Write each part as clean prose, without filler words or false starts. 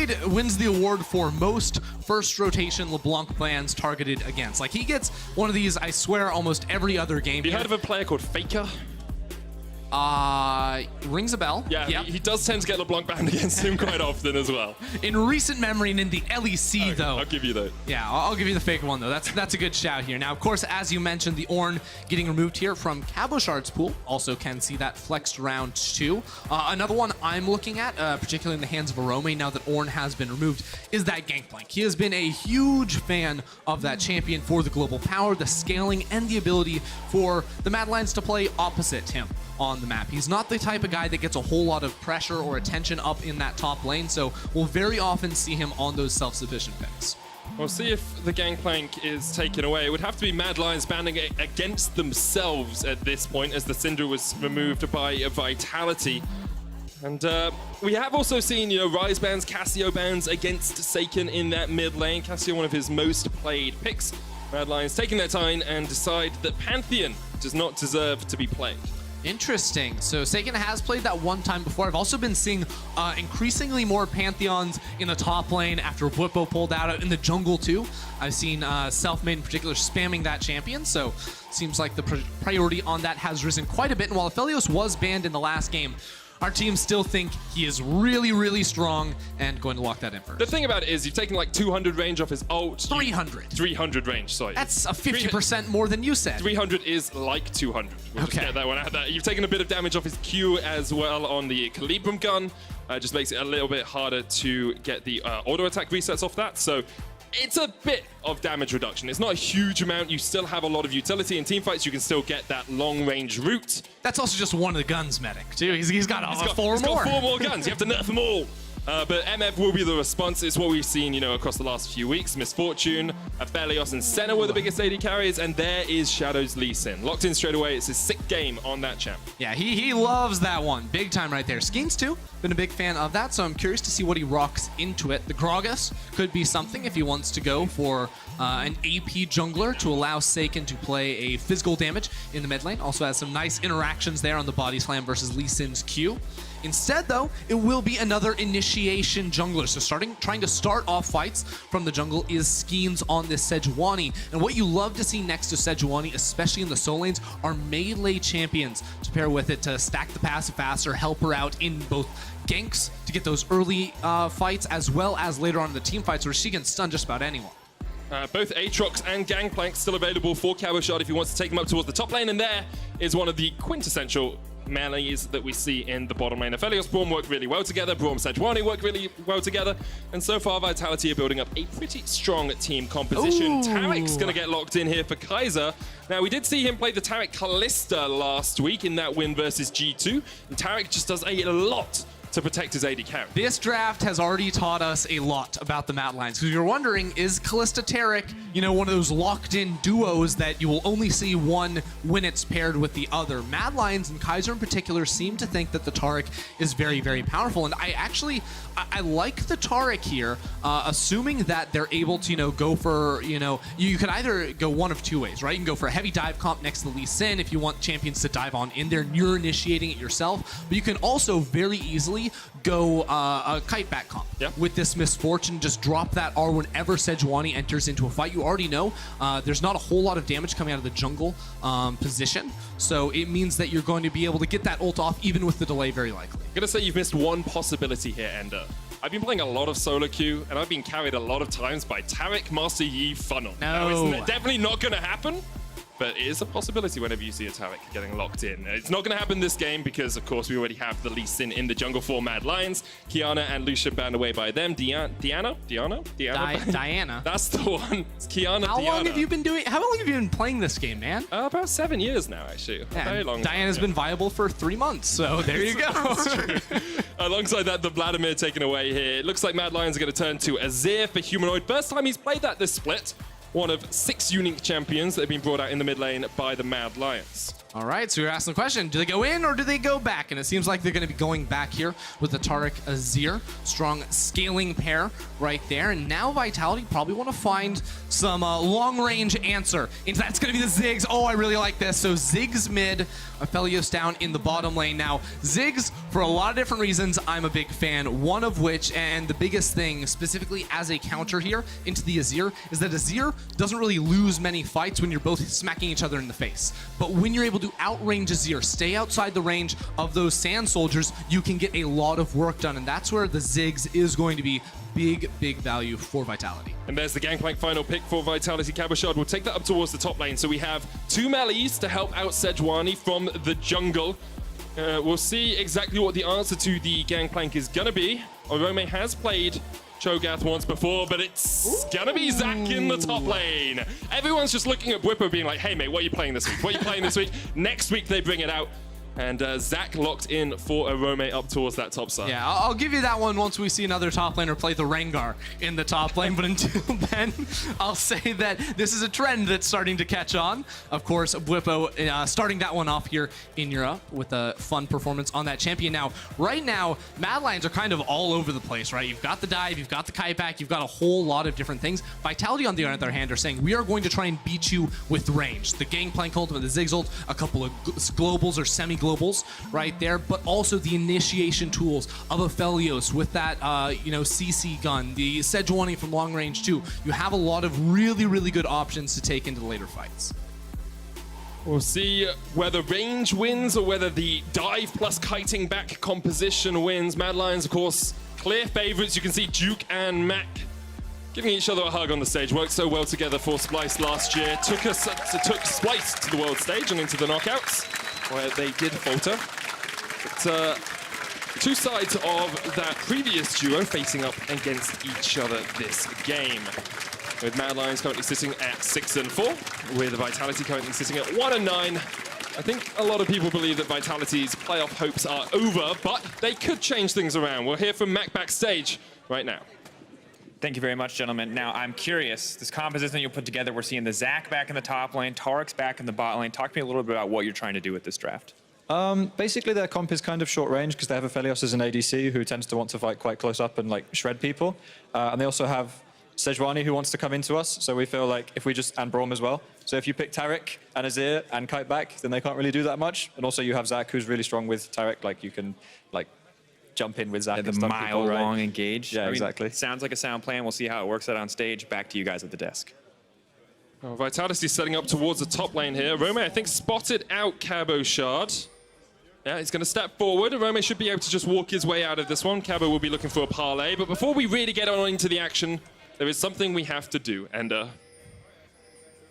Void wins the award for most first rotation LeBlanc bans targeted against. Like, he gets one of these, I swear, almost every other game. Have you heard of a player called Faker? Rings a bell. Yeah, yep. he does tend to get LeBlanc banned against him quite often as well. In recent memory and in the LEC, though. I'll give you that. Yeah, I'll give you the fake one, though. That's a good shout here. Now, of course, as you mentioned, the Ornn getting removed here from Cabochard's pool. Also can see that flexed round 2. Another one I'm looking at, particularly in the hands of Arome, now that Ornn has been removed, is that GANGPLANK. He has been a huge fan of that champion for the global power, the scaling, and the ability for the Mad Lions to play opposite him on the map. He's not the type of guy that gets a whole lot of pressure or attention up in that top lane, so we'll very often see him on those self-sufficient picks. We'll see if the GANGPLANK is taken away. It would have to be Mad Lions banning it against themselves at this point, as the Syndra was removed by Vitality. And we have also seen, Ryze bans, Cassio bans against Saken in that mid lane. Cassio, one of his most played picks. Mad Lions taking their time and decide that Pantheon does not deserve to be played. Interesting. So Saken has played that one time before. I've also been seeing increasingly more Pantheons in the top lane after Whippo pulled out in the jungle too. I've seen Selfmade in particular spamming that champion, so seems like the priority on that has risen quite a bit. And while APHELIOS was banned in the last game, our teams still think he is really, really strong and going to lock that in first. The thing about it is you've taken like 200 range off his ult. 300. 300 range, sorry. That's a 50% more than you said. 300 is like 200. We'll just get that one out there. You've taken a bit of damage off his Q as well on the Calibrum gun. Just makes it a little bit harder to get the auto attack resets off that. So it's a bit of damage reduction. It's not a huge amount. You still have a lot of utility in teamfights. You can still get that long range route. That's also just one of the guns medic too. He's got 4 more. He's got 4 more guns. You have to nerf them all. But MF will be the response. It's what we've seen, across the last few weeks. Misfortune, APHELIOS, and Senna were the biggest AD carries, and there is Shadow's Lee Sin. Locked in straight away. It's his 6th game on that champ. Yeah, he loves that one. Big time right there. Skeanz too, been a big fan of that, so I'm curious to see what he rocks into it. The Gragas could be something if he wants to go for an AP jungler to allow Saken to play a physical damage in the mid lane. Also has some nice interactions there on the body slam versus Lee Sin's Q. Instead, though, it will be another initiation jungler. So trying to start off fights from the jungle is Skeanz on this SEJUANI. And what you love to see next to SEJUANI, especially in the solo lanes, are melee champions to pair with it to stack the passive faster, help her out in both ganks to get those early fights, as well as later on in the team fights where she can stun just about anyone. Both Aatrox and GANGPLANK still available for Cabochard if he wants to take them up towards the top lane, and there is one of the quintessential melees that we see in the bottom lane. APHELIOS, BRAUM work really well together, BRAUM, SEJUANI work really well together, and so far Vitality are building up a pretty strong team composition. Tarek's going to get locked in here for Kaiser. Now, we did see him play the Tarek Kalista last week in that win versus G2, and Tarek just does a lot to protect his AD carry. This draft has already taught us a lot about the Mad Lions, because you're wondering, is Kalista Tarek, one of those locked-in duos that you will only see one when it's paired with the other? Mad Lions and Kaiser in particular seem to think that the Tarek is very, very powerful, and I like the Tarek here, assuming that they're able to, go for, you could either go one of 2 ways, right? You can go for a heavy dive comp next to Lee Sin if you want champions to dive on in there and you're initiating it yourself, but you can also very easily go a kite back comp with this Misfortune. Just drop that R whenever SEJUANI enters into a fight. You already know there's not a whole lot of damage coming out of the jungle position, so it means that you're going to be able to get that ult off even with the delay, very likely. I'm gonna say you've missed one possibility here, Ender. I've been playing a lot of solo queue, and I've been carried a lot of times by Tarek Master Yi Funnel. No. Now, it's definitely not gonna happen, but it is a possibility whenever you see a Tarek getting locked in. It's not going to happen this game because, of course, we already have the Lee Sin in the jungle for Mad Lions. Kiana and Lucian banned away by them. Diana? That's the one. It's Kiana, How long have you been playing this game, man? About 7 years now, actually. Yeah, very long. Diana's been viable for 3 months, so there you go. That's true. Alongside that, the Vladimir taken away here. It looks like Mad Lions are going to turn to Azir for Humanoid. First time he's played that this split. One of 6 unique champions that have been brought out in the mid lane by the Mad Lions. All right, so you're asking the question, do they go in or do they go back? And it seems like they're going to be going back here with the Tariq Azir. Strong scaling pair right there. And now Vitality probably want to find some long-range answer. And that's going to be the Ziggs. Oh, I really like this. So Ziggs mid, APHELIOS down in the bottom lane. Now, Ziggs, for a lot of different reasons, I'm a big fan. One of which, and the biggest thing, specifically as a counter here into the Azir, is that Azir doesn't really lose many fights when you're both smacking each other in the face. But when you're able to outrange Azir, stay outside the range of those sand soldiers, you can get a lot of work done. And that's where the Ziggs is going to be big value for Vitality. And there's the Gangplank final pick for Vitality Cabochard. We'll take that up towards the top lane. So we have 2 melees to help out SEJUANI from the jungle. We'll see exactly what the answer to the Gangplank is gonna be. Orome has played Cho'Gath once before, but it's gonna be Zach in the top lane. Everyone's just looking at Bwippo being like, hey mate, what are you playing this week? What are you playing this week? Next week they bring it out. And Zach locked in for Orome up towards that top side. Yeah, I'll give you that one once we see another top laner play the Rengar in the top lane. But until then, I'll say that this is a trend that's starting to catch on. Of course, Bwippo starting that one off here in Europe with a fun performance on that champion. Now, right now, Mad Lions are kind of all over the place, right? You've got the dive, you've got the kite back, you've got a whole lot of different things. Vitality, on the other hand, are saying, we are going to try and beat you with range. The Gangplank ult, the Ziggs ult, a couple of globals or semi-globals right there, but also the initiation tools of APHELIOS with that, CC gun, the SEJUANI from long range too. You have a lot of really good options to take into the later fights. We'll see whether range wins or whether the dive plus kiting back composition wins. Mad Lions, of course, clear favorites. You can see Duke and Mac giving each other a hug on the stage. Worked so well together for Splice last year. Took Splice to the world stage and into the knockouts, where they did falter. But two sides of that previous duo facing up against each other this game. With Mad Lions currently sitting at 6-4, with Vitality currently sitting at 1-9. I think a lot of people believe that Vitality's playoff hopes are over, but they could change things around. We'll hear from Mac backstage right now. Thank you very much, gentlemen. Now, I'm curious, this composition that you put together, we're seeing the Zach back in the top lane, Tariq's back in the bot lane. Talk to me a little bit about what you're trying to do with this draft. Basically, their comp is kind of short range because they have APHELIOS as an ADC who tends to want to fight quite close up and like shred people. And they also have SEJUANI who wants to come into us. So we feel like if we just, and BRAUM as well. So if you pick Tariq and Azir and kite back, then they can't really do that much. And also you have Zach who's really strong with Tariq. Like you can like jump in with Zach and the stuff. mile-long engage. Yeah, I mean, exactly. Sounds like a sound plan. We'll see how it works out on stage. Back to you guys at the desk. Well, Vitality setting up towards the top lane here. Rome, I think, spotted out Cabochard. Yeah, he's going to step forward. Rome should be able to just walk his way out of this one. Cabo will be looking for a parlay. But before we really get on into the action, there is something we have to do. And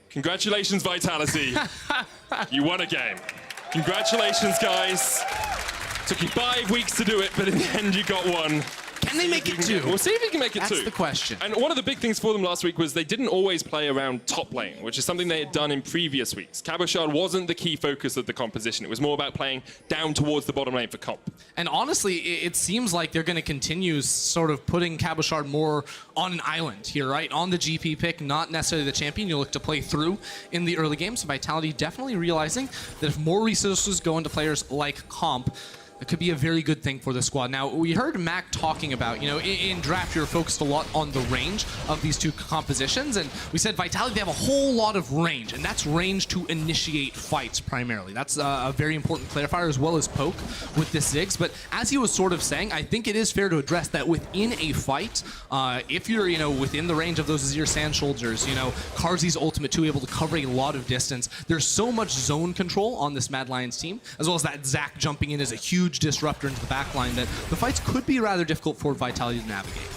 congratulations, Vitality. You won a game. Congratulations, guys. Took you 5 weeks to do it, but in the end, you got one. Can they make it 2? We'll see if he can make it 2. That's the question. And one of the big things for them last week was they didn't always play around top lane, which is something they had done in previous weeks. Cabochard wasn't the key focus of the composition. It was more about playing down towards the bottom lane for comp. And honestly, it seems like they're going to continue sort of putting Cabochard more on an island here, right? On the GP pick, not necessarily the champion you look to play through in the early games. So Vitality definitely realizing that if more resources go into players like comp, it could be a very good thing for the squad. Now, we heard Mac talking about, in draft, you're focused a lot on the range of these two compositions, and we said Vitality, they have a whole lot of range, and that's range to initiate fights primarily. That's a very important clarifier, as well as poke with this Ziggs. But as he was sort of saying, I think it is fair to address that within a fight, if you're, within the range of those Azir Sand Soldiers, Karzi's ultimate too, able to cover a lot of distance. There's so much zone control on this Mad Lions team, as well as that Zach jumping in as a huge disruptor into the backline, that the fights could be rather difficult for Vitality to navigate.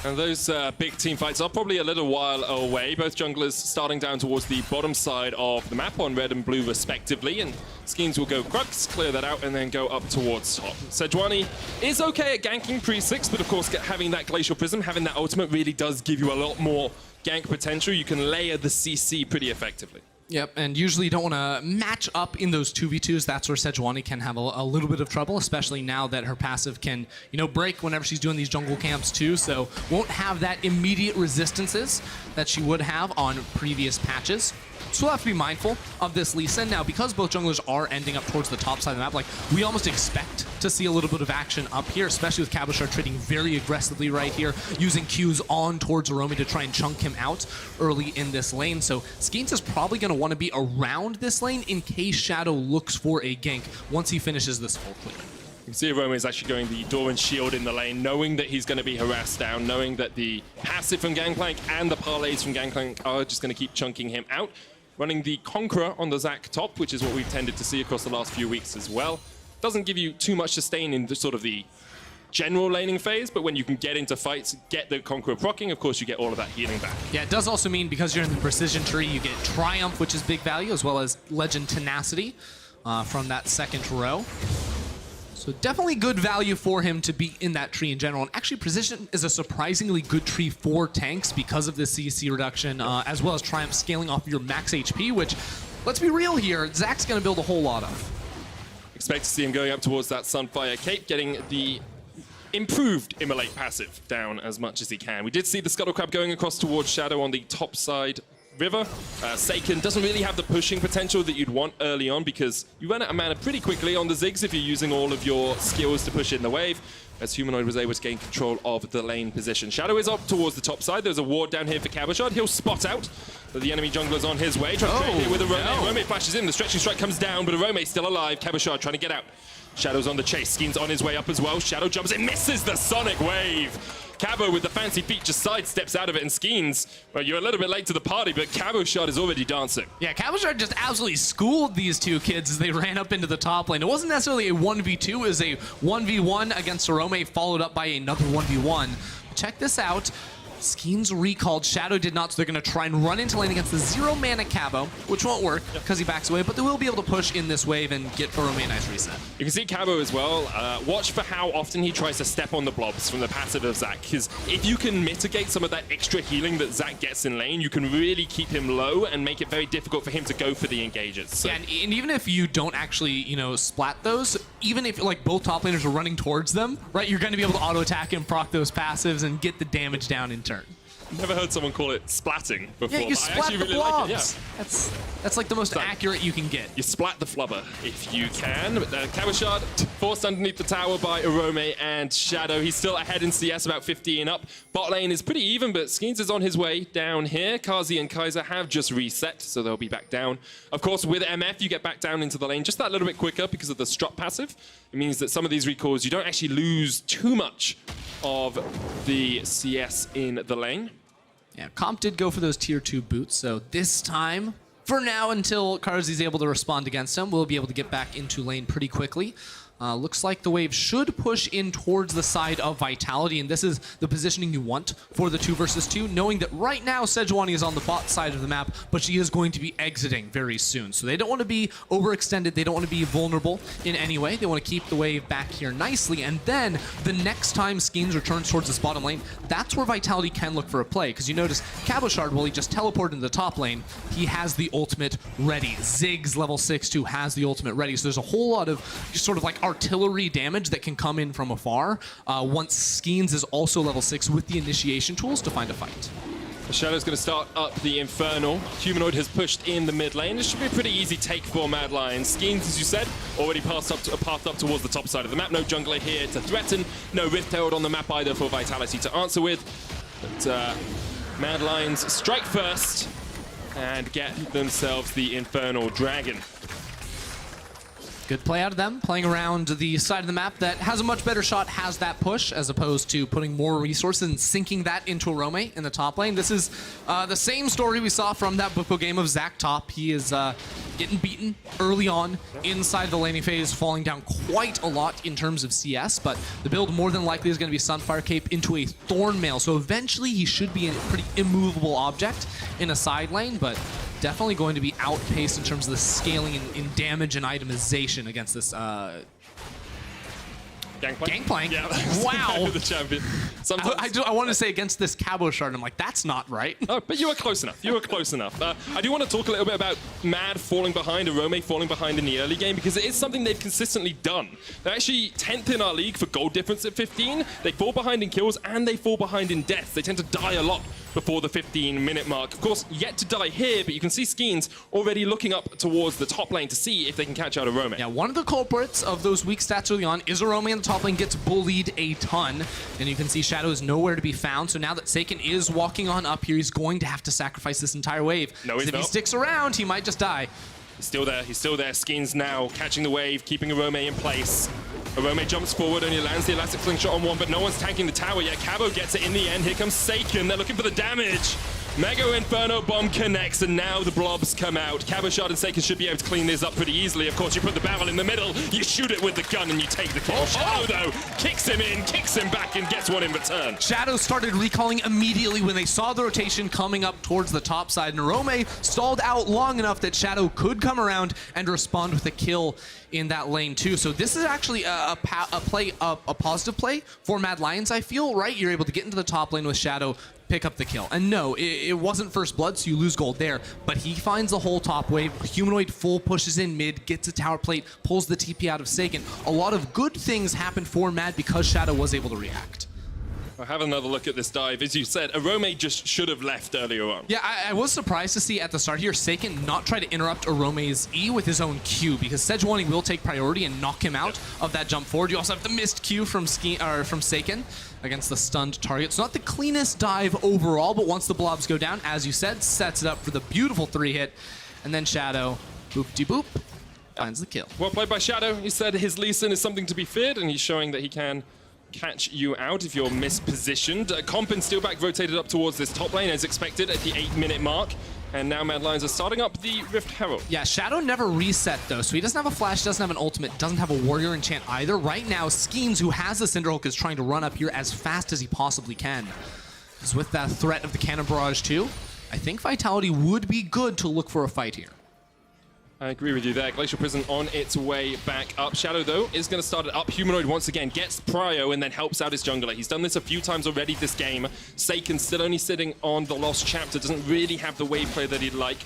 And those big team fights are probably a little while away. Both junglers starting down towards the bottom side of the map on red and blue respectively. And Skeanz will go Crux, clear that out, and then go up towards top. SEJUANI is okay at ganking pre-6, but of course having that Glacial Prism, having that ultimate really does give you a lot more gank potential. You can layer the CC pretty effectively. Yep, and usually you don't want to match up in those 2v2s. That's where SEJUANI can have a little bit of trouble, especially now that her passive can, break whenever she's doing these jungle camps too, so won't have that immediate resistances that she would have on previous patches. So we'll have to be mindful of this Lee Sin. Now, because both junglers are ending up towards the top side of the map, like, we almost expect to see a little bit of action up here, especially with Cabochard trading very aggressively right here, using Qs on towards Aromi to try and chunk him out early in this lane. So Skeanz is probably going to want to be around this lane in case Shadow looks for a gank once he finishes this full clear. You can see Aromi is actually going the Door and Shield in the lane, knowing that he's going to be harassed down, knowing that the passive from GANGPLANK and the parlays from GANGPLANK are just going to keep chunking him out. Running the Conqueror on the Zac top, which is what we've tended to see across the last few weeks as well. Doesn't give you too much sustain in the sort of the general laning phase, but when you can get into fights, get the Conqueror proccing, of course you get all of that healing back. Yeah, it does also mean because you're in the precision tree, you get Triumph, which is big value, as well as Legend Tenacity from that second row. So definitely good value for him to be in that tree in general. And actually, Precision is a surprisingly good tree for tanks because of the CC reduction, as well as Triumph scaling off your max HP, which, let's be real here, Zac's going to build a whole lot of. Expect to see him going up towards that Sunfire Cape, getting the improved Immolate passive down as much as he can. We did see the Scuttle Crab going across towards Shadow on the top side river. Saken doesn't really have the pushing potential that you'd want early on because you run out of mana pretty quickly on the Ziggs if you're using all of your skills to push in the wave, as Humanoid was able to gain control of the lane position. Shadow is up towards the top side. There's a ward down here for Cabochard. He'll spot out that the enemy jungler's on his way. Trying to trade here with Arome. Arome flashes in. The stretching strike comes down, but Arome's still alive. Cabochard trying to get out. Shadow's on the chase. Skeanz on his way up as well. Shadow jumps in, misses the Sonic Wave. Cabo with the fancy feet just sidesteps out of it, and Skeanz, well, you're a little bit late to the party, but Cabochard is already dancing. Yeah, Cabochard just absolutely schooled these two kids as they ran up into the top lane. It wasn't necessarily a 1v2, it was a 1v1 against Arome, followed up by another 1v1. Check this out. Skeanz recalled, Shadow did not, so they're going to try and run into lane against the 0 mana Cabo, which won't work because he backs away, but they will be able to push in this wave and get Arome a nice reset. You can see Cabo as well. Watch for how often he tries to step on the blobs from the passive of Zac, because if you can mitigate some of that extra healing that Zac gets in lane, you can really keep him low and make it very difficult for him to go for the engages. So. Yeah, and even if you don't actually, you know, splat those, even if like both top laners are running towards them, right, you're going to be able to auto attack and proc those passives and get the damage down in turn. Never heard someone call it splatting before. Yeah, you splat I actually the really blobs. like it, yeah. That's like the most accurate you can get. You splat the flubber if you can. But Cabochard forced underneath the tower by Arome and Shadow. He's still ahead in CS, about 15 up. Bot lane is pretty even, but Skeanz is on his way down here. Kazi and Kaiser have just reset, so they'll be back down. Of course, with MF, you get back down into the lane just that little bit quicker because of the strut passive. It means that some of these recalls, you don't actually lose too much of the CS in the lane. Yeah, Comp did go for those tier 2 boots, so this time, for now, until Karzi's able to respond against him, we'll be able to get back into lane pretty quickly. Looks like the wave should push in towards the side of Vitality, and this is the positioning you want for the 2 versus 2, knowing that right now SEJUANI is on the bot side of the map, but she is going to be exiting very soon. So they don't want to be overextended, they don't want to be vulnerable in any way. They want to keep the wave back here nicely, and then the next time Skeanz returns towards this bottom lane, that's where Vitality can look for a play, because you notice Cabochard, while he just teleported into the top lane, he has the ultimate ready. Ziggs level 6-2 has the ultimate ready, so there's a whole lot of just sort of like artillery damage that can come in from afar once Skeanz is also level 6 with the initiation tools to find a fight. The Shadow's going to start up the Infernal. Humanoid has pushed in the mid lane. This should be a pretty easy take for Mad Lions. Skeanz, as you said, already passed up towards the top side of the map. No jungler here to threaten. No Rift Herald on the map either for Vitality to answer with. But Mad Lions strike first and get themselves the Infernal Dragon. Good play out of them, playing around the side of the map that has a much better shot, has that push, as opposed to putting more resources and sinking that into Arome in the top lane. This is the same story we saw from that Buko game of Zac top. He is getting beaten early on inside the laning phase, falling down quite a lot in terms of CS, but the build more than likely is going to be Sunfire Cape into a Thornmail, so eventually he should be a pretty immovable object in a side lane, but definitely going to be outpaced in terms of the scaling in damage and itemization against this Gangplank? Gangplank? Yeah. Wow. The champion. Sometimes. I want to say against this Cabochard, I'm like, that's not right. Oh, but you were close enough. You were close enough. I do want to talk a little bit about Mad falling behind, Arome falling behind in the early game, because it is something they've consistently done. They're actually 10th in our league for gold difference at 15. They fall behind in kills, and they fall behind in deaths. They tend to die a lot before the 15-minute mark. Of course, yet to die here, but you can see Skeanz already looking up towards the top lane to see if they can catch out Arome. Yeah, one of the culprits of those weak stats early on is Arome in the top lane, gets bullied a ton, and you can see Shadow is nowhere to be found. So now that Saken is walking on up here, he's going to have to sacrifice this entire wave. No, he's if not. he sticks around, he might just die. He's still there. He's still there. Skeanz now catching the wave, keeping Arome in place. Arome jumps forward, only lands the elastic slingshot on one, but no one's tanking the tower yet. Cabo gets it in the end. Here comes Saken. They're looking for the damage. Mega Inferno Bomb connects, and now the blobs come out. Cabochard and Saken should be able to clean this up pretty easily. Of course, you put the barrel in the middle, you shoot it with the gun, and you take the kill. Shadow, though, kicks him in, kicks him back, and gets one in return. Shadow started recalling immediately when they saw the rotation coming up towards the top side, and Arome stalled out long enough that Shadow could come around and respond with a kill in that lane too. So this is actually a positive play for Mad Lions, I feel, right? You're able to get into the top lane with Shadow, pick up the kill. And no, it wasn't first blood, so you lose gold there, but he finds the whole top wave. Humanoid full pushes in mid, gets a tower plate, pulls the TP out of Saken. A lot of good things happened for Mad because Shadow was able to react. I'll have another look at this dive. As you said, Arome just should have left earlier on. Yeah, I was surprised to see at the start here Saken not try to interrupt Arome's E with his own Q, because SEJUANI will take priority and knock him out of that jump forward. You also have the missed Q from Saken against the stunned target. It's not the cleanest dive overall, but once the blobs go down, as you said, sets it up for the beautiful 3-hit. And then Shadow, boop-de-boop, finds the kill. Well played by Shadow. He said his Lee Sin is something to be feared, and he's showing that he can catch you out if you're mispositioned. Comp and Steeelback rotated up towards this top lane as expected at the 8-minute mark. And now Mad Lions are starting up the Rift Herald. Yeah, Shadow never reset though, so he doesn't have a flash, doesn't have an ultimate, doesn't have a warrior enchant either. Right now, Skeanz, who has the Cinderhulk, is trying to run up here as fast as he possibly can. Because with that threat of the Cannon Barrage too, I think Vitality would be good to look for a fight here. I agree with you there. Glacial Prison on its way back up. Shadow, though, is going to start it up. Humanoid once again gets Prio and then helps out his jungler. He's done this a few times already this game. Saken still only sitting on the Lost Chapter. Doesn't really have the wave play that he'd like.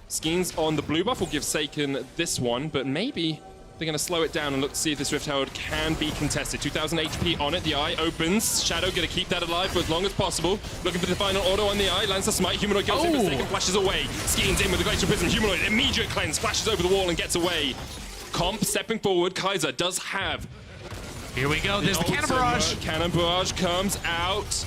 Skeanz on the blue buff will give Saken this one, but maybe they're going to slow it down and look to see if this Rift Herald can be contested. 2,000 HP on it. The eye opens. Shadow going to keep that alive for as long as possible. Looking for the final auto on the eye. Lands the smite. Humanoid goes in, but Saken flashes away. Skeanz in with the Glacial Prison. Humanoid, immediate cleanse. Flashes over the wall and gets away. Comp stepping forward. Kaiser does have... Here we go. There's the Cannon Barrage. Cannon Barrage comes out.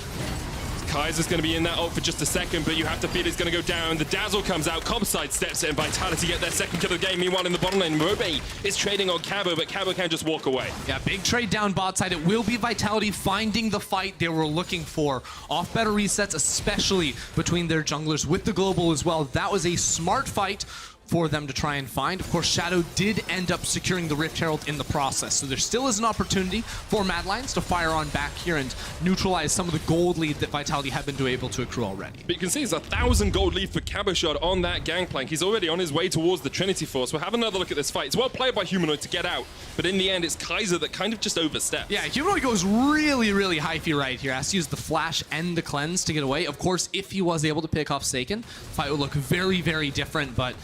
Kaiser's going to be in that ult for just a second, but you have to feel he's going to go down. The Dazzle comes out, Comp sidesteps it, and Vitality get their second kill of the game. Meanwhile, in the bottom lane, Robe is trading on Cabo, but Cabo can just walk away. Yeah, big trade down bot side. It will be Vitality finding the fight they were looking for. Off better resets, especially between their junglers with the global as well. That was a smart fight for them to try and find. Of course, Shadow did end up securing the Rift Herald in the process, so there still is an opportunity for Mad Lions to fire on back here and neutralize some of the gold lead that Vitality have been able to accrue already. But you can see it's 1,000 gold lead for Cabochard on that Gangplank. He's already on his way towards the Trinity Force. We'll have another look at this fight. It's well played by Humanoid to get out, but in the end, it's Kaiser that kind of just oversteps. Yeah, Humanoid goes really, really hyphy right here. Has to use the flash and the cleanse to get away. Of course, if he was able to pick off Saken, the fight would look very, very different, but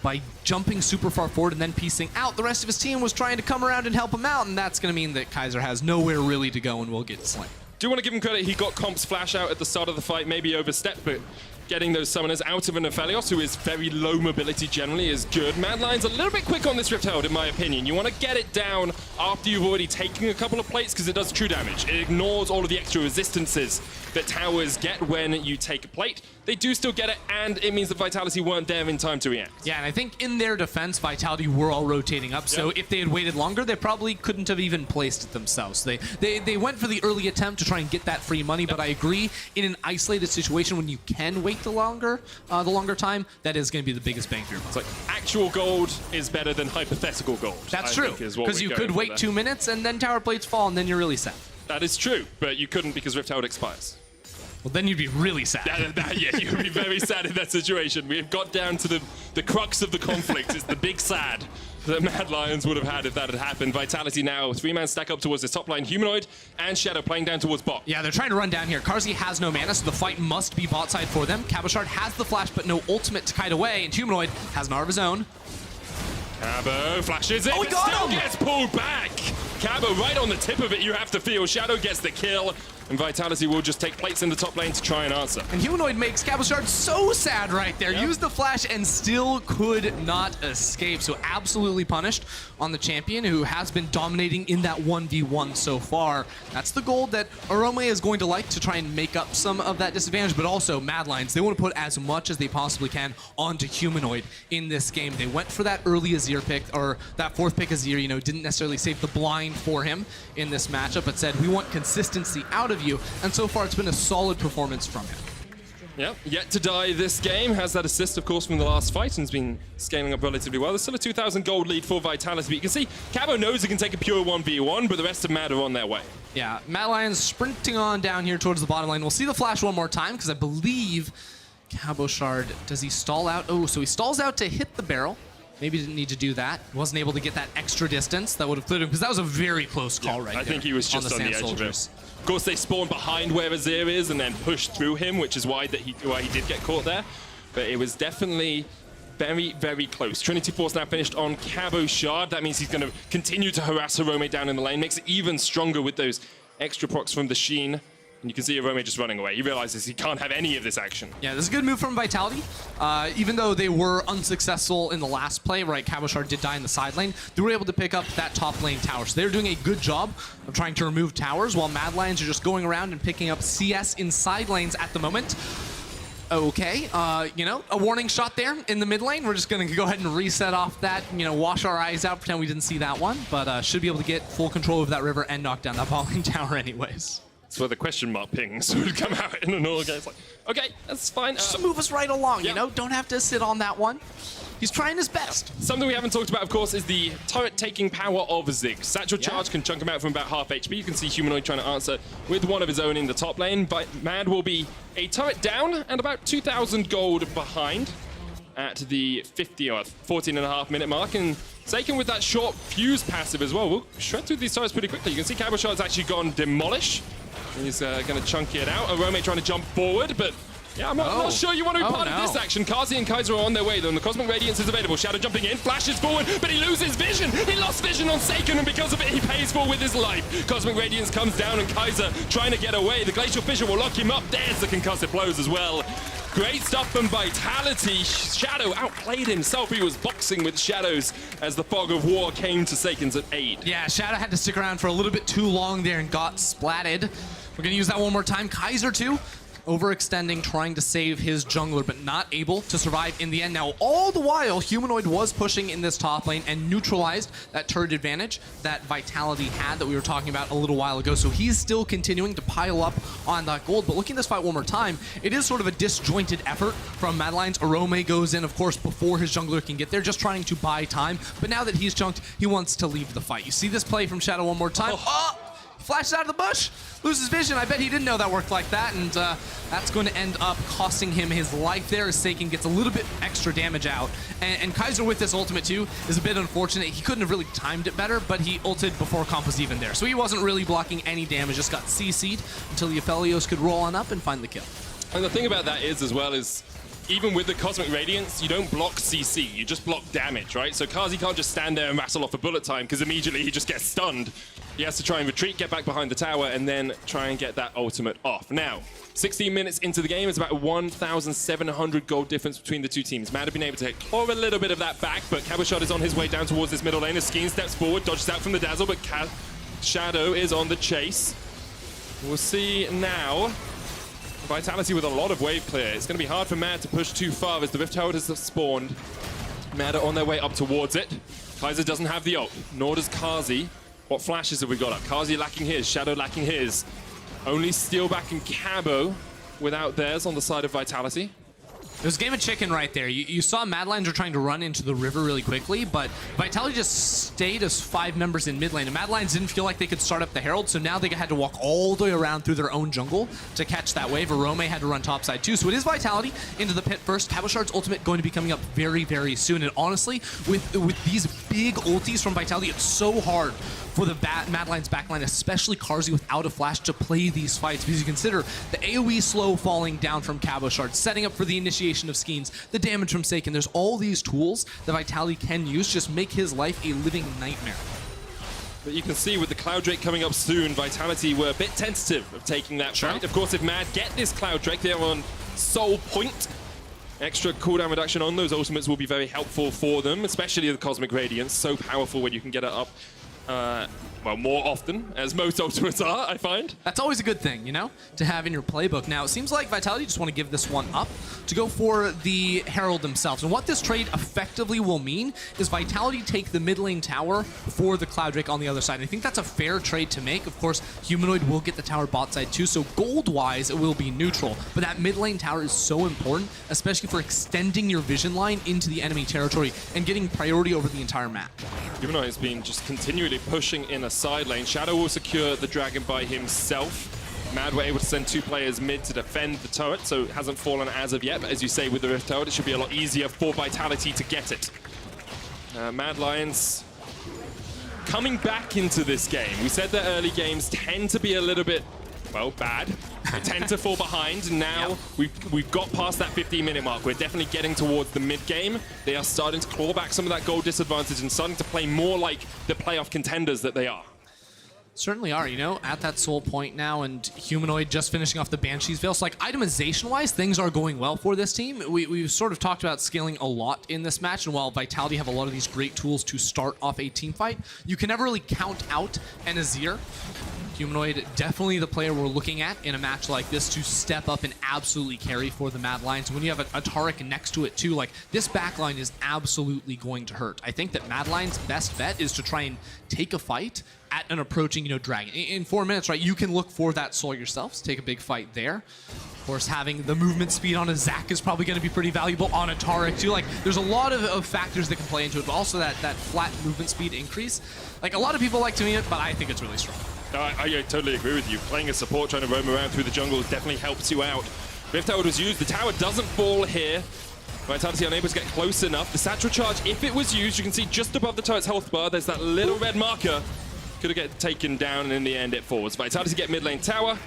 by jumping super far forward and then piecing out, the rest of his team was trying to come around and help him out, and that's going to mean that Kaiser has nowhere really to go and will get slain. Do want to give him credit, he got Comp's flash out at the start of the fight, maybe overstepped, but getting those summoners out of an APHELIOS, who is very low mobility generally, is good. Mad Lions a little bit quick on this Rift Herald, in my opinion. You want to get it down after you've already taken a couple of plates, because it does true damage. It ignores all of the extra resistances that towers get when you take a plate. They do still get it, and it means that Vitality weren't there in time to react. Yeah, and I think in their defense, Vitality were all rotating up, so if they had waited longer, they probably couldn't have even placed it themselves. They went for the early attempt to try and get that free money, but I agree, in an isolated situation when you can wait the longer time, that is going to be the biggest bang for your buck. It's like, actual gold is better than hypothetical gold. That's true, because you could wait 2 minutes, and then tower plates fall, and then you're really set. That is true, but you couldn't because Rift Herald expires. Well, then you'd be really sad. Yeah, you would be very sad in that situation. We have got down to the crux of the conflict. It's the big sad. that Mad Lions would have had if that had happened. Vitality now, 3-man stack up towards this top line. Humanoid and Shadow playing down towards bot. Yeah, they're trying to run down here. Carzy has no mana, so the fight must be bot side for them. Cabochard has the flash, but no ultimate to kite away, and Humanoid has an R of his own. Cabo flashes it, Oh, he but got still him! gets pulled back. Cabo right on the tip of it, you have to feel. Shadow gets the kill, and Vitality will just take plates in the top lane to try and answer. And Humanoid makes Cabochard so sad right there. Yep. Used the flash and still could not escape. So absolutely punished on the champion who has been dominating in that 1v1 so far. That's the goal that Arome is going to like to try and make up some of that disadvantage, but also Mad Lions, they want to put as much as they possibly can onto Humanoid in this game. They went for that early Azir pick, or that 4th pick Azir, you know, didn't necessarily save the blind for him in this matchup, but said, we want consistency out of you, and so far it's been a solid performance from him. Yep, yet to die this game. Has that assist, of course, from the last fight and has been scaling up relatively well. There's still a 2,000 gold lead for Vitality, but you can see Cabo knows he can take a pure 1v1, but the rest of Mad are on their way. Yeah, Mad Lions sprinting on down here towards the bottom lane. We'll see the flash one more time, because I believe Cabochard, does he stall out? Oh, so he stalls out to hit the barrel. Maybe didn't need to do that. Wasn't able to get that extra distance that would have cleared him, because that was a very close call right there. I think he was just on the edge Soldiers. of it. Of course, they spawn behind where Azir is and then push through him, which is why he did get caught there. But it was definitely very, very close. Trinity Force now finished on Cabochard. That means he's going to continue to harass Arome down in the lane. Makes it even stronger with those extra procs from the Sheen. And you can see Arome just running away. He realizes he can't have any of this action. Yeah, this is a good move from Vitality. Even though they were unsuccessful in the last play, right, Cabochard did die in the side lane, they were able to pick up that top lane tower. So they're doing a good job of trying to remove towers, while Mad Lions are just going around and picking up CS in side lanes at the moment. Okay, you know, a warning shot there in the mid lane. We're just going to go ahead and reset off that, you know, wash our eyes out, pretend we didn't see that one, but should be able to get full control of that river and knock down that bot lane tower anyways. That's where the question mark pings would come out in an all game. It's like, okay, that's fine. Just to move us right along, yeah. You know? Don't have to sit on that one. He's trying his best. Something we haven't talked about, of course, is the turret-taking power of Ziggs. Satchel Charge can chunk him out from about half HP. You can see Humanoid trying to answer with one of his own in the top lane, but Mad will be a turret down and about 2,000 gold behind at the 50 or 14.5 minute mark, and Saken with that short fuse passive as well. We'll shred through these turrets pretty quickly. You can see Cabochard's actually gone Demolish. He's going to chunk it out. Arome trying to jump forward, but yeah, I'm not sure you want to be part of this action. Carzy and Kaiser are on their way, though, and the Cosmic Radiance is available. Shadow jumping in, flashes forward, but he loses vision. He lost vision on Saken, and because of it, he pays for with his life. Cosmic Radiance comes down, and Kaiser trying to get away. The Glacial Fissure will lock him up. There's the concussive blows as well. Great stuff from Vitality. Shadow outplayed himself. He was boxing with shadows as the fog of war came to Saken's aid. Yeah, Shadow had to stick around for a little bit too long there and got splatted. We're going to use that one more time. Kaiser, too, overextending, trying to save his jungler, but not able to survive in the end. Now, all the while, Humanoid was pushing in this top lane and neutralized that turret advantage that Vitality had that we were talking about a little while ago. So he's still continuing to pile up on that gold. But looking at this fight one more time, it is sort of a disjointed effort from Mad Lions. Arome goes in, of course, before his jungler can get there, just trying to buy time. But now that he's chunked, he wants to leave the fight. You see this play from Shadow one more time. Flashes out of the bush, loses vision. I bet he didn't know that worked like that, and that's going to end up costing him his life there as Saken gets a little bit extra damage out. And Kaiser with this ultimate too is a bit unfortunate. He couldn't have really timed it better, but he ulted before comp was even there. So he wasn't really blocking any damage, just got CC'd until the APHELIOS could roll on up and find the kill. And the thing about that is, as well, is even with the Cosmic Radiance, you don't block CC, you just block damage, right? So Carzy can't just stand there and rattle off a bullet time, because immediately he just gets stunned. He has to try and retreat, get back behind the tower, and then try and get that ultimate off. Now, 16 minutes into the game, it's about 1,700 gold difference between the two teams. Mad have been able to claw a little bit of that back, but Cabochard is on his way down towards this middle lane as Skeanz steps forward, dodges out from the dazzle, but Shadow is on the chase. We'll see now. Vitality with a lot of wave clear. It's going to be hard for Mad to push too far as the Rift Herald has spawned. Mad are on their way up towards it. Kaiser doesn't have the ult, nor does Carzy. What flashes have we got up? Carzy lacking his, Shadow lacking his. Only Steeelback and Cabo without theirs on the side of Vitality. It was game of chicken right there. You saw Mad Lions were trying to run into the river really quickly, but Vitality just stayed as 5 members in mid lane. And Mad Lions didn't feel like they could start up the Herald, so now they had to walk all the way around through their own jungle to catch that wave. Arome had to run topside too. So it is Vitality into the pit first. Cabochard's ultimate going to be coming up very, very soon. And honestly, with these big ultis from Vitality, it's so hard for the Mad Lions backline, especially Carzzy without a flash, to play these fights, because you consider the AoE slow falling down from Cabochard, setting up for the initiation of Skeanz, the damage from Saken. There's all these tools that Vitality can use, just make his life a living nightmare. But you can see with the Cloud Drake coming up soon, Vitality were a bit tentative of taking that fight. Of course, if Mad get this Cloud Drake, they're on Soul Point. Extra cooldown reduction on those ultimates will be very helpful for them, especially the Cosmic Radiance. So powerful when you can get it up. Well, more often, as most ultimates are, I find. That's always a good thing, you know, to have in your playbook. Now, it seems like Vitality just want to give this one up to go for the Herald themselves. And what this trade effectively will mean is Vitality take the mid lane tower for the Cloud Drake on the other side. And I think that's a fair trade to make. Of course, Humanoid will get the tower bot side too, so gold-wise, it will be neutral. But that mid lane tower is so important, especially for extending your vision line into the enemy territory and getting priority over the entire map. Humanoid has been just continually pushing in a side lane. Shadow will secure the dragon by himself. Mad were able to send 2 players mid to defend the turret, so it hasn't fallen as of yet. But as you say, with the Rift turret, it should be a lot easier for Vitality to get it. Mad Lions coming back into this game. We said that early games tend to be a little bit, well, bad. They tend to fall behind. Now we've got past that 15-minute mark. We're definitely getting towards the mid-game. They are starting to claw back some of that gold disadvantage and starting to play more like the playoff contenders that they are. Certainly are, you know, at that soul point now, and Humanoid just finishing off the Banshee's Veil. So, like, itemization-wise, things are going well for this team. We've sort of talked about scaling a lot in this match, and while Vitality have a lot of these great tools to start off a team fight, you can never really count out an Azir. Humanoid, definitely the player we're looking at in a match like this to step up and absolutely carry for the Mad Lions. And when you have a Taric next to it too, like, this backline is absolutely going to hurt. I think that Mad Lions' best bet is to try and take a fight at an approaching, you know, dragon. In 4 minutes, right, you can look for that soul yourselves, take a big fight there. Of course, having the movement speed on a Zac is probably going to be pretty valuable on a Taric too. Like, there's a lot of factors that can play into it, but also that flat movement speed increase. Like, a lot of people like to mean it, but I think it's really strong. I totally agree with you. Playing a support, trying to roam around through the jungle definitely helps you out. Rift Herald was used. The tower doesn't fall here. Vitality unable to get close enough. The Satchel Charge, if it was used, you can see just above the turret's health bar, there's that little red marker. Could have get taken down, and in the end, it falls. Vitality get mid lane tower,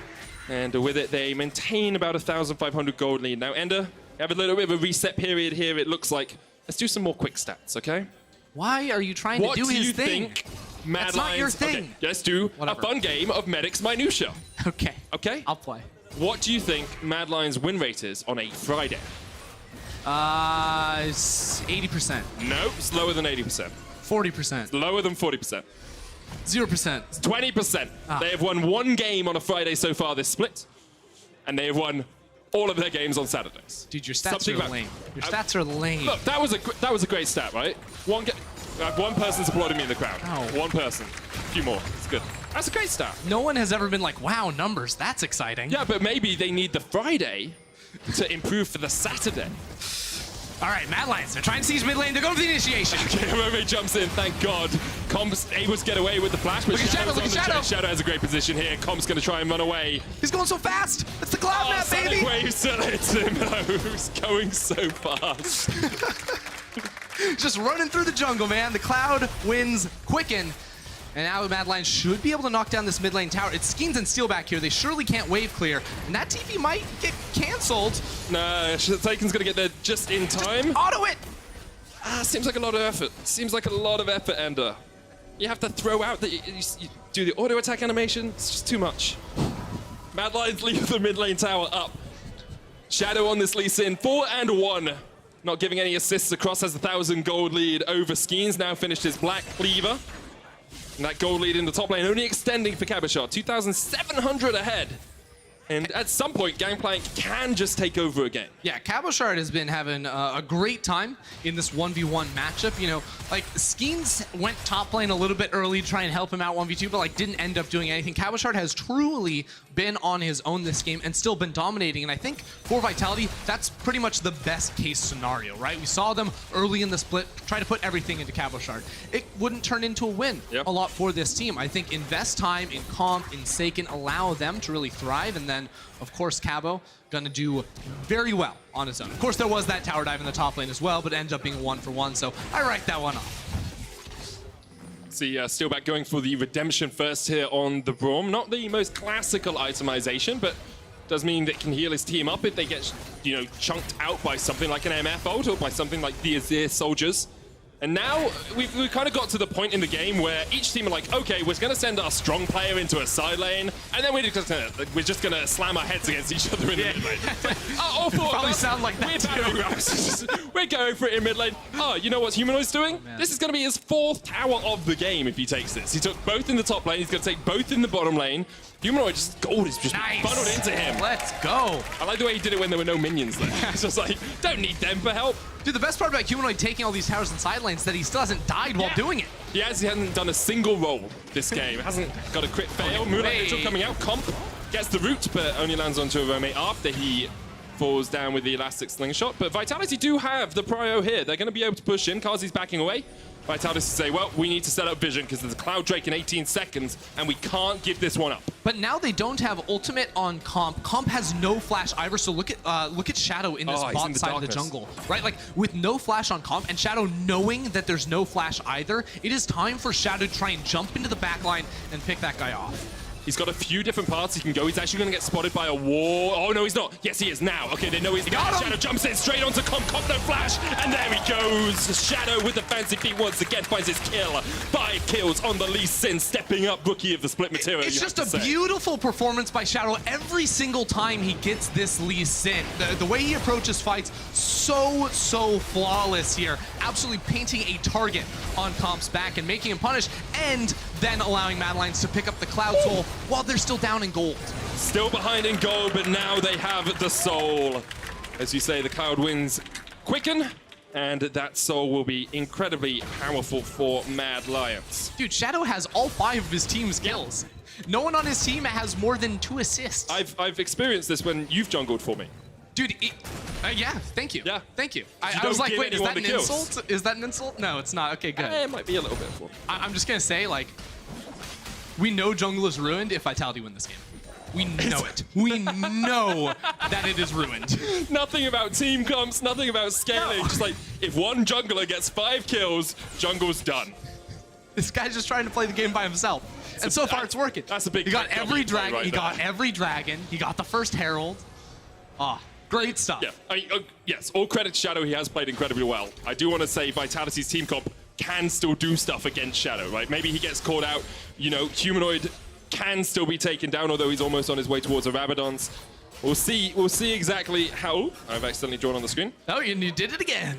and with it, they maintain about 1,500 gold lead. Now, Ender, we have a little bit of a reset period here, it looks like. Let's do some more quick stats, okay? Why are you trying to do his thing? What do you think Mad That's Lions... not your thing. Okay, let's do Whatever. a fun game of Medics Minutia. Okay. Okay? I'll play. What do you think Mad Lions' win rate is on a Friday? It's 80%. No, it's lower than 80%. 40%. Lower than 40%. 0%. 20%. They have won 1 game on a Friday so far this split, and they have won all of their games on Saturdays. Dude, your stats are lame. Your stats are lame. Look, that was a great stat, right? One person's applauding me in the crowd. Oh. One person. A few more. It's good. That's a great stat. No one has ever been like, wow, numbers, that's exciting. Yeah, but maybe they need the Friday to improve for the Saturday. All right, Mad Lions, they're trying to seize mid lane. They're going for the initiation. Okay, Rome jumps in, thank God. Comp's able to get away with the flash, but Look at Shadow, look at Shadow. Shadow has a great position here. Comp's going to try and run away. He's going so fast. It's the cloud map, baby. Sonic Wave still hits him, though. He's going so fast. Just running through the jungle, man. The cloud wins quicken. And now Mad Lions should be able to knock down this mid lane tower. It's Skeanz and Steeelback here. They surely can't wave clear. And that TP might get canceled. Nah, Saken's going to get there just in time. Just auto it. Seems like a lot of effort. Seems like a lot of effort, Ender. You have to throw out the... You do the auto attack animation. It's just too much. Mad Lions leave the mid lane tower up. Shadow on this Lee Sin. 4 and 1. Not giving any assists across. Has 1,000 gold lead over Skeanz. Now finished his Black Cleaver. And that gold lead in the top lane only extending for Cabochard. 2,700 ahead. And at some point, Gangplank can just take over a game. Yeah, Cabochard has been having a great time in this 1v1 matchup. You know, like, Skeanz went top lane a little bit early to try and help him out 1v2, but, like, didn't end up doing anything. Cabochard has truly been on his own this game and still been dominating. And I think for Vitality, that's pretty much the best case scenario, right? We saw them early in the split try to put everything into Cabochard. It wouldn't turn into a win a lot for this team. I think invest time in Comp, in Saken, allow them to really thrive, and then, of course, Cabo gonna do very well on his own. Of course, there was that tower dive in the top lane as well, but it ended up being 1-for-1, so I write that one off. See, Steeelback going for the redemption first here on the BRAUM. Not the most classical itemization, but does mean that it can heal his team up if they get, you know, chunked out by something like an MF ult or by something like the Azir soldiers. And now we've kind of got to the point in the game where each team are like, okay, we're going to send our strong player into a side lane, and then we're just going to slam our heads against each other in the mid lane. Oh, probably sound like that too. We're going for it in mid lane. Oh, you know what Humanoid's doing? This is going to be his 4th tower of the game if he takes this. He took both in the top lane. He's going to take both in the bottom lane. Humanoid just gold is just funneled into him. Let's go. I like the way he did it when there were no minions there. It's just like, don't need them for help. Dude, the best part about Humanoid taking all these towers and side lanes is that he still hasn't died while doing it. He hasn't done a single roll this game. Hasn't got a crit fail. Moonlight Vigil coming out. Comp gets the root, but only lands onto a Rome after he falls down with the elastic slingshot. But Vitality do have the prio here. They're going to be able to push in. Kazi's backing away. Vitality say, well, we need to set up vision because there's a Cloud Drake in 18 seconds, and we can't give this one up. But now they don't have ultimate on Comp. Comp has no flash either, so look at Shadow in this bot side of the jungle, right? Like, with no flash on Comp, and Shadow knowing that there's no flash either, it is time for Shadow to try and jump into the backline and pick that guy off. He's got a few different paths he can go. He's actually going to get spotted by a wall. Oh, no, he's not. Yes, he is now. Okay, they know he's there. Shadow jumps in straight onto Comp. Comp, no flash. And there he goes. Shadow with the fancy feet once again finds his kill. 5 kills on the Lee Sin, stepping up rookie of the split material. It's just a beautiful performance by Shadow every single time he gets this Lee Sin. The way he approaches fights, so flawless here. Absolutely painting a target on Comp's back and making him punish, and then allowing Mad Lions to pick up the Cloud Soul while they're still down in gold. Still behind in gold, but now they have the soul. As you say, the Cloud Winds quicken, and that soul will be incredibly powerful for Mad Lions. Dude, Shadow has all 5 of his team's kills. No one on his team has more than 2 assists. I've experienced this when you've jungled for me. Dude, yeah, thank you. Yeah. Thank you. I was like, wait, is that an insult? Is that an insult? No, it's not. Okay, good. It might be a little bit. I'm just going to say, like, we know jungle is ruined if Vitality win this game. We know it. We know that it is ruined. Nothing about team comps, nothing about scaling. No. Just like, if one jungler gets 5 kills, jungle's done. This guy's just trying to play the game by himself. And so far, it's working. That's a big. He got every dragon. Right, he got every dragon. He got the first herald. Great stuff. Yeah, I mean, yes, all credit to Shadow. He has played incredibly well. I do want to say Vitality's team comp can still do stuff against Shadow, right? Maybe he gets caught out. You know, Humanoid can still be taken down, although he's almost on his way towards the Rabadons. We'll see exactly how. I've accidentally drawn on the screen. Oh, you did it again.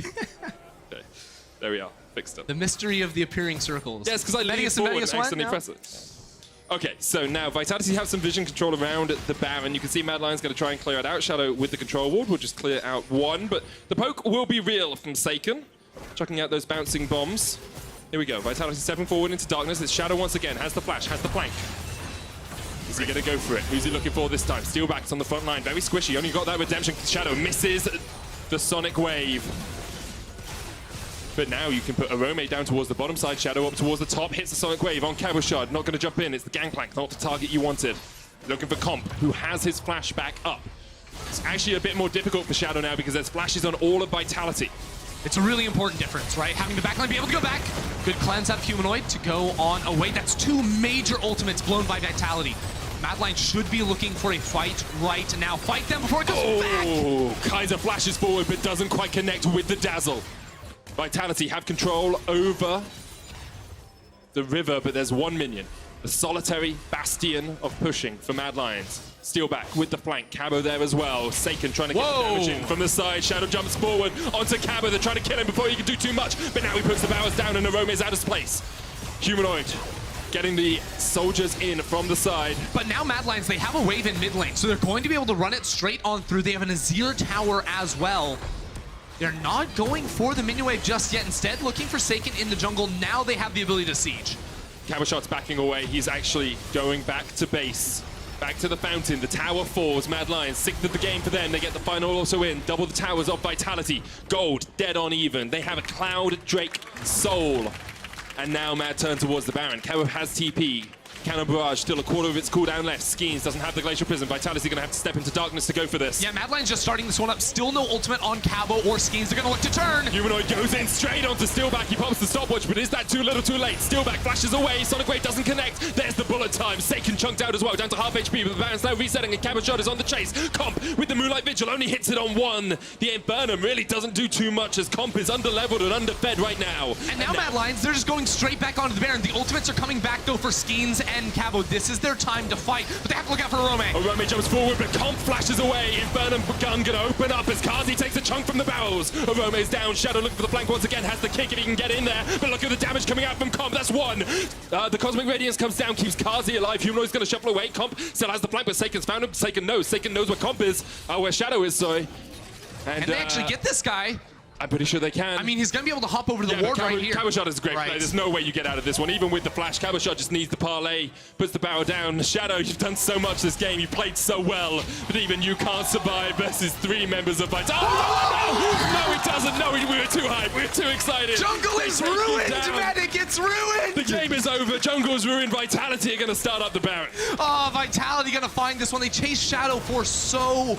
Okay, there we are. Fixed it. The mystery of the appearing circles. Yes, because I leaned forward and accidentally press it. Okay, so now Vitality have some vision control around the Baron. You can see Mad Lion's going to try and clear it out. Shadow with the control ward will just clear out 1, but the poke will be real from Saken. Chucking out those bouncing bombs. Here we go. Vitality stepping forward into darkness. It's Shadow once again. Has the flash, has the flank. Is he going to go for it? Who's he looking for this time? Steeelback's on the front line. Very squishy. Only got that redemption. Shadow misses the Sonic Wave. But now you can put Arome down towards the bottom side, Shadow up towards the top, hits the Sonic Wave on Cabochard, not going to jump in, it's the Gangplank, not the target you wanted. Looking for Comp, who has his flash back up. It's actually a bit more difficult for Shadow now because there's flashes on all of Vitality. It's a really important difference, right? Having the backline be able to go back. Good cleanse out Humanoid to go on away. That's 2 major ultimates blown by Vitality. Mad Lions should be looking for a fight right now. Fight them before it goes back. Oh, Kaiser flashes forward but doesn't quite connect with the Dazzle. Vitality have control over the river, but there's 1 minion. The solitary bastion of pushing for Mad Lions. Steeelback with the flank. Cabo there as well. Saken trying to get the damage in from the side. Shadow jumps forward onto Cabo. They're trying to kill him before he can do too much, but now he puts the bowers down and Arome is out of place. Humanoid getting the soldiers in from the side. But now Mad Lions, they have a wave in mid lane, so they're going to be able to run it straight on through. They have an Azir tower as well. They're not going for the minion wave just yet. Instead, looking for Saken in the jungle. Now they have the ability to siege. Cabochard's backing away. He's actually going back to base. Back to the fountain. The tower falls. Mad Lions, 6th of the game for them. They get the final also in. Double the towers of Vitality. Gold, dead on even. They have a Cloud Drake Soul. And now Mad turn towards the Baron. Cabo has TP. Cannon Barrage, still a quarter of its cooldown left. Skeanz doesn't have the Glacial Prism. Vitality going to have to step into darkness to go for this. Yeah, Mad Lions just starting this one up. Still no ultimate on Cabo or Skeanz. They're going to look to turn. Humanoid goes in straight onto Steeelback. He pops the stopwatch, but is that too little too late? Steeelback flashes away. Sonic Wave doesn't connect. There's the bullet time. Saken chunked out as well, down to half HP, but the Baron's now resetting, and Cabochard is on the chase. Comp with the Moonlight Vigil only hits it on one. The Infernum really doesn't do too much as Comp is underleveled and underfed right now. And now Mad Lions, they're just going straight back onto the Baron. The ultimates are coming back though for Skeanz and Cabo. This is their time to fight, but they have to look out for Orome. Orome jumps forward, but Comp flashes away. Infernum gun gonna open up as Kazi takes a chunk from the barrels. Orome's down. Shadow looking for the flank once again. Has the kick if he can get in there, but look at the damage coming out from Comp. That's one. The Cosmic Radiance comes down, keeps Kazi alive. Humanoid's gonna shuffle away. Comp still has the flank, but Saken's found him. Saken knows where Comp is. Where Shadow is, sorry. And they actually get this guy. I'm pretty sure they can. I mean, he's going to be able to hop over to the ward right here. Cabochard is a great play. There's no way you get out of this one. Even with the flash, Cabochard just needs the parlay, puts the barrel down. Shadow, you've done so much this game. You played so well, but even you can't survive versus 3 members of VIT. Oh, no, it doesn't. No, we were too hyped. We were too excited. Jungle is ruined, Medic. It's ruined. The game is over. Jungle is ruined. Vitality are going to start up the Baron. Oh, Vitality going to find this one. They chase Shadow for so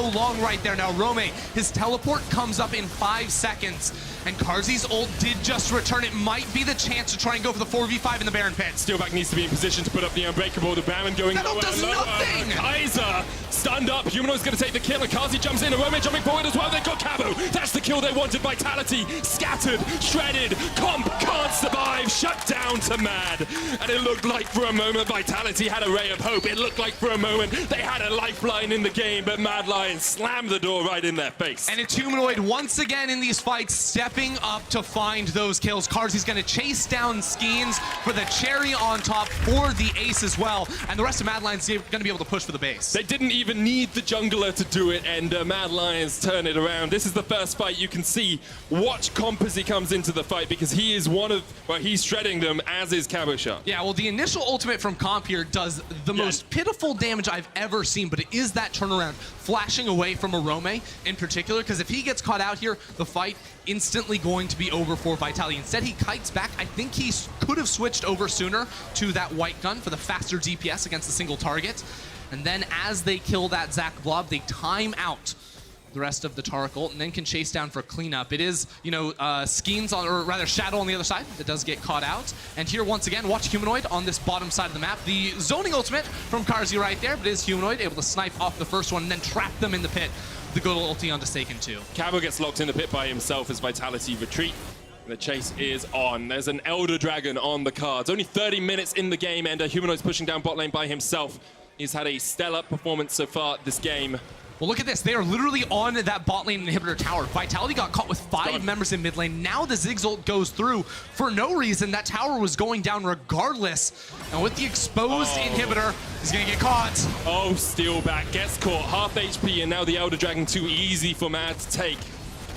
long right there. Now, Orome, his teleport comes up in 5 seconds. And Karzi's ult did just return. It might be the chance to try and go for the 4v5 in the Baron pit. Steeelback needs to be in position to put up the Unbreakable. The Baron going that lower does and lower. nothing. Kaiser stunned up. Humanoid's going to take the kill, and Kazi jumps in. Orome jumping forward as well. They've got Cabo. That's the kill they wanted. Vitality scattered, shredded. Comp can't survive. Shut down to Mad. And it looked like for a moment Vitality had a ray of hope. It looked like for a moment they had a lifeline in the game, but Mad Lions slammed the door right in their face. And it's Humanoid once again in these fights, stepping up to find those kills. Karzi's going to chase down Skeanz for the cherry on top for the ace as well. And the rest of Mad Lions are going to be able to push for the base. They didn't even need the jungler to do it, and Mad Lions turn it around. This is the first fight you can see. Watch Comp as he comes into the fight, because he is he's shredding them, as is Cabochard. Yeah, well, the initial ultimate from Comp here does the most pitiful damage I've ever seen, but it is that turnaround, flashing away from Orome in particular, because if he gets caught out here, the fight instantly going to be over for Vitality. Instead, he kites back. I think he could have switched over sooner to that white gun for the faster DPS against a single target. And then as they kill that Zac Blob, they time out the rest of the Taric ult and then can chase down for cleanup. It is, Skeanz or rather Shadow on the other side that does get caught out. And here, once again, watch Humanoid on this bottom side of the map. The zoning ultimate from Karzi right there, but it is Humanoid able to snipe off the first one and then trap them in the pit. The good ulti onto Saken too. Cabo gets locked in the pit by himself as Vitality retreat. The chase is on. There's an Elder Dragon on the cards. Only 30 minutes in the game, and Humanoid's pushing down bot lane by himself. He's had a stellar performance so far this game. Well, look at this. They are literally on that bot lane inhibitor tower. Vitality got caught with 5 members in mid lane. Now the Ziggs ult goes through for no reason. That tower was going down regardless. And with the exposed inhibitor, he's going to get caught. Oh, Steeelback gets caught. Half HP, and now the Elder Dragon too easy for Mad to take.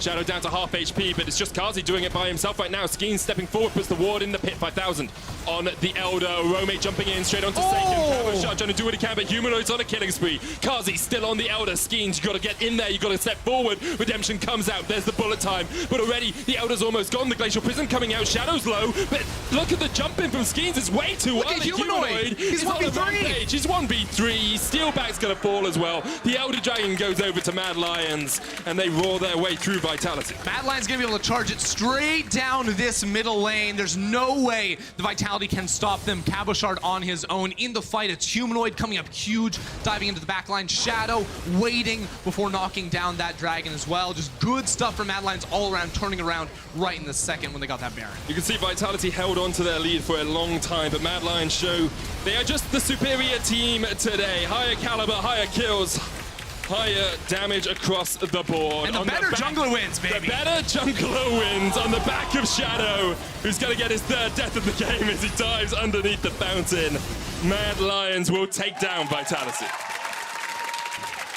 Shadow down to half HP, but it's just Kazi doing it by himself right now. Skeanz stepping forward, puts the ward in the pit. 5,000 on the Elder. Orome jumping in straight onto Saken. Cabochard trying to do what he can, but Humanoid's on a killing spree. Kazi still on the Elder. Skeanz, you got to get in there. You got to step forward. Redemption comes out. There's the bullet time, but already the Elder's almost gone. The Glacial Prism coming out. Shadow's low, but look at the jump in from Skeanz. It's way too early. Humanoid. He's 1v3. He's 1v3. Steelback's going to fall as well. The Elder Dragon goes over to Mad Lions, and they roar their way through Vitality. Mad Lions going to be able to charge it straight down this middle lane. There's no way the Vitality can stop them. Cabochard on his own in the fight. It's Humanoid coming up huge, diving into the back line. Shadow waiting before knocking down that dragon as well. Just good stuff from Mad Lions all around, turning around right in the second when they got that Baron. You can see Vitality held on to their lead for a long time, but Mad Lions show they are just the superior team today. Higher caliber, higher kills. higher damage across the board. And the better jungler wins, baby. The better jungler wins on the back of Shadow, who's going to get his third death of the game as he dives underneath the fountain. Mad Lions will take down Vitality.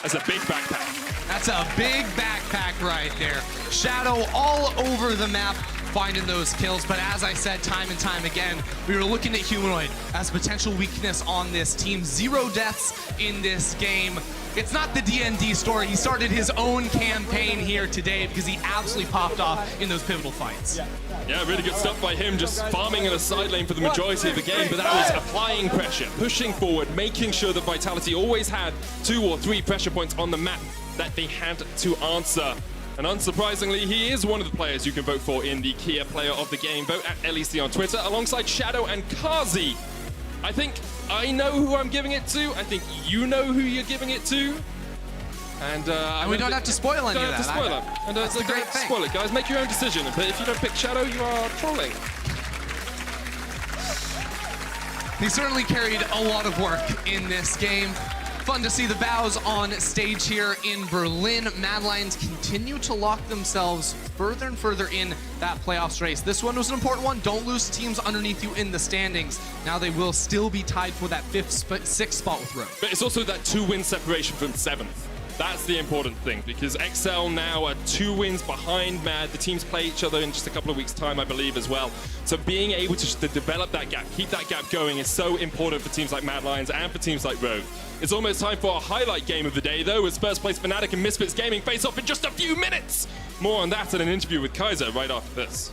That's a big backpack. That's a big backpack right there. Shadow all over the map, finding those kills. But as I said time and time again, we were looking at Humanoid as potential weakness on this team. 0 deaths in this game. It's not the DND story. He started his own campaign here today because he absolutely popped off in those pivotal fights. Yeah, really good stuff by him, just farming in a side lane for the majority of the game, but that was applying pressure, pushing forward, making sure that Vitality always had 2 or 3 pressure points on the map that they had to answer. And unsurprisingly, he is one of the players you can vote for in the Kia Player of the Game. Vote at LEC on Twitter, alongside Shadow and Kazi. I think I know who I'm giving it to. I think you know who you're giving it to. And we don't have to spoil any of that. Don't have to spoil it. And that's the great don't thing. spoil it, guys. Make your own decision. But if you don't pick Shadow, you are trolling. He certainly carried a lot of work in this game. Fun to see the Vows on stage here in Berlin. Mad Lions continue to lock themselves further and further in that playoffs race. This one was an important one. Don't lose teams underneath you in the standings. Now they will still be tied for that 6th spot with Rogue. But it's also that 2-win separation from 7th. That's the important thing, because XL now are 2 wins behind Mad. The teams play each other in just a couple of weeks' time, I believe, as well. So being able to develop that gap, keep that gap going, is so important for teams like Mad Lions and for teams like Rogue. It's almost time for a highlight game of the day, though, as first place Fnatic and Misfits Gaming face off in just a few minutes. More on that in an interview with Kaiser right after this.